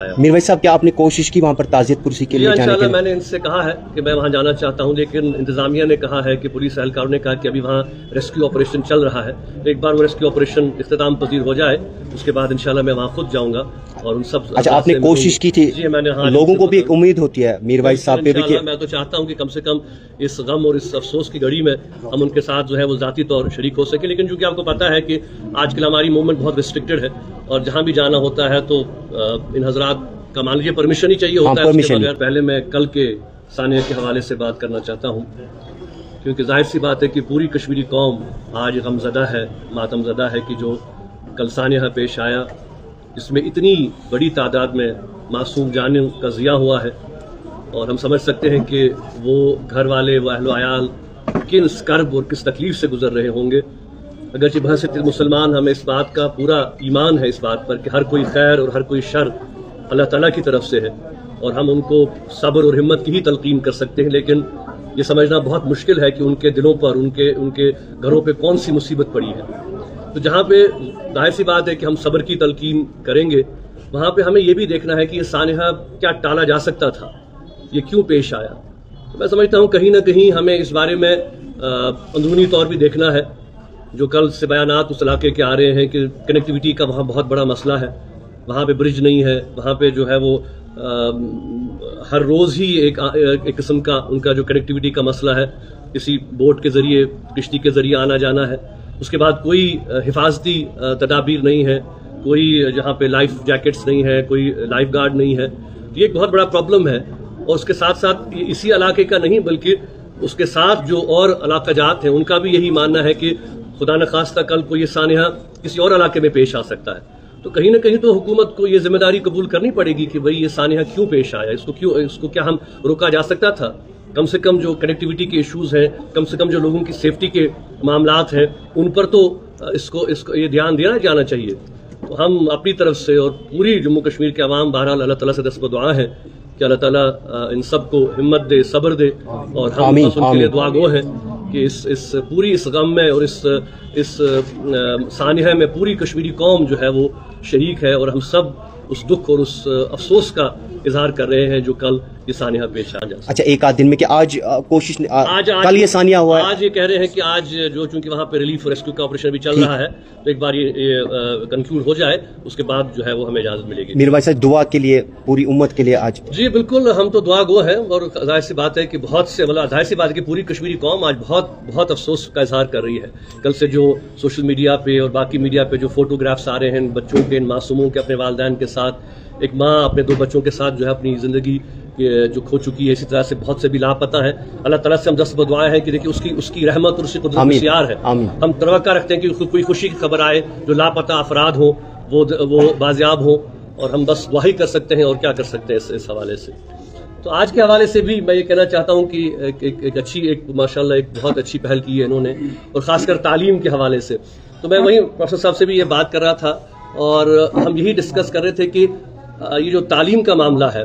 मीर भाई साहब, क्या आपने कोशिश की वहाँ पर ताज़ियत कुर्सी के लिए जाने के? मैंने इनसे कहा है कि मैं वहाँ जाना चाहता हूँ, लेकिन इंतजामिया ने कहा है कि पुलिस एहलकारों ने कहा कि अभी वहाँ रेस्क्यू ऑपरेशन चल रहा है। तो एक बार वो रेस्क्यू ऑपरेशन इख्तिताम पजीर हो जाए उसके बाद इंशाल्लाह मैं वहाँ खुद जाऊँगा और उन सब। अच्छा, आपने कोशिश की थी? जी मैंने। हाँ, लोगों को भी एक उम्मीद होती है मीर भाई साहब पे भी। मैं तो चाहता हूँ कि कम से कम इस गम और इस अफसोस की घड़ी में हम उनके साथ जो है वो ज़ाती तौर शरीक हो सके। लेकिन चूंकि आपको पता है कि आजकल हमारी मूवमेंट बहुत रिस्ट्रिक्टेड है और जहाँ भी जाना होता है तो इन हजरात का मान लीजिए परमिशन ही चाहिए होता है। उसके बगैर पहले मैं कल के सानिया के हवाले से बात करना चाहता हूँ, क्योंकि जाहिर सी बात है कि पूरी कश्मीरी कौम आज गमज़दा है, मातमज़दा है कि जो कल सानिया पेश आया इसमें इतनी बड़ी तादाद में मासूम जान का ज़िया हुआ है। और हम समझ सकते हैं कि वो घर वाले, वो अहल आयाल किन कर्ब और किस तकलीफ से गुजर रहे होंगे। अगरचे बहस मुसलमान हमें इस बात का पूरा ईमान है इस बात पर कि हर कोई खैर और हर कोई शर अल्लाह ताला की तरफ से है और हम उनको सब्र और हिम्मत की ही तलकीन कर सकते हैं। लेकिन ये समझना बहुत मुश्किल है कि उनके दिलों पर, उनके घरों पे कौन सी मुसीबत पड़ी है। तो जहाँ पे जाहिर सी बात है कि हम सब्र की तलकीन करेंगे, वहाँ पे हमें ये भी देखना है कि ये सानिया क्या टाला जा सकता था, ये क्यों पेश आया। तो मैं समझता हूँ कहीं ना कहीं हमें इस बारे में अंदरूनी तौर भी देखना है। जो कल से बयानात उस इलाके के आ रहे हैं कि कनेक्टिविटी का वहाँ बहुत बड़ा मसला है, वहाँ पे ब्रिज नहीं है, वहाँ पे जो है वो हर रोज़ ही एक किस्म का उनका जो कनेक्टिविटी का मसला है, किसी बोट के ज़रिए, किश्ती के ज़रिए आना जाना है। उसके बाद कोई हिफाजती तदाबीर नहीं है, कोई जहाँ पे लाइफ जैकेट्स नहीं है, कोई लाइफ गार्ड नहीं है। ये एक बहुत बड़ा प्रॉब्लम है। और उसके साथ साथ इसी इलाके का नहीं बल्कि उसके साथ जो और इलाका जात हैं उनका भी यही मानना है कि खुदा न खास्ता कल को ये सानिया किसी और इलाके में पेश आ सकता है। तो कहीं ना कहीं तो हुकूमत को ये जिम्मेदारी कबूल करनी पड़ेगी कि भाई ये सानिया क्यों पेश आया, इसको क्या हम रोका जा सकता था। कम से कम जो कनेक्टिविटी के इश्यूज हैं, कम से कम जो लोगों की सेफ्टी के मामलात हैं, उन पर तो इसको ये ध्यान दिया जाना चाहिए। तो हम अपनी तरफ से और पूरी जम्मू कश्मीर के अवाम बहरहाल अल्लाह ताला से दस्त दुआ है कि अल्लाह ताला इन सब को हिम्मत दे, सब्र दे। और हम उनके लिए दुआ गो हैं कि इस पूरी इस गम में और इस सानिया में पूरी कश्मीरी कौम जो है वो शरीक है और हम सब उस दुख और उस अफसोस का इजहार कर रहे हैं जो कल ये सानिया पेश आ जाए। अच्छा, एक आध दिन में कि आज कोशिश कल ये सानिया हुआ है, आज ये कह रहे हैं कि आज जो चूंकि वहाँ पे रिलीफ रेस्क्यू का ऑपरेशन भी चल रहा है तो एक बार ये कंक्लूड हो जाए उसके बाद जो है वो हमें इजाजत मिलेगी। मीर भाई साहब, दुआ के लिए पूरी उम्मत के लिए आज। जी बिल्कुल, हम तो दुआ गो हैं और जाहिर सी बात है कि बहुत से जाहिर सी बात है कि पूरी कश्मीरी कौम आज बहुत अफसोस का इजहार कर रही है। कल से जो सोशल मीडिया पे और बाकी मीडिया पे जो फोटोग्राफ्स आ रहे हैं बच्चों के, इन मासूमों के, अपने वालिदैन के साथ, एक माँ अपने 2 बच्चों के साथ जो है अपनी जिंदगी जो खो चुकी है, इसी तरह से बहुत से भी लापता है। अल्लाह ताला से हम दस्त दुआएं हैं कि देखिए उसकी रहमत और उसकी कुदरत मुसियार है। हम तवक्का रखते हैं कि कोई खुशी की खबर आए, जो लापता अफराद हो वो बाजियाब हो, और हम बस दुआ ही कर सकते हैं और क्या कर सकते हैं इस हवाले से। तो आज के हवाले से भी मैं ये कहना चाहता हूँ कि एक माशाल्लाह एक बहुत अच्छी पहल की है इन्होंने, और खासकर तालीम के हवाले से। तो मैं वहीं प्रोफेसर साहब से भी ये बात कर रहा था और हम यही डिस्कस कर रहे थे कि ये जो तालीम का मामला है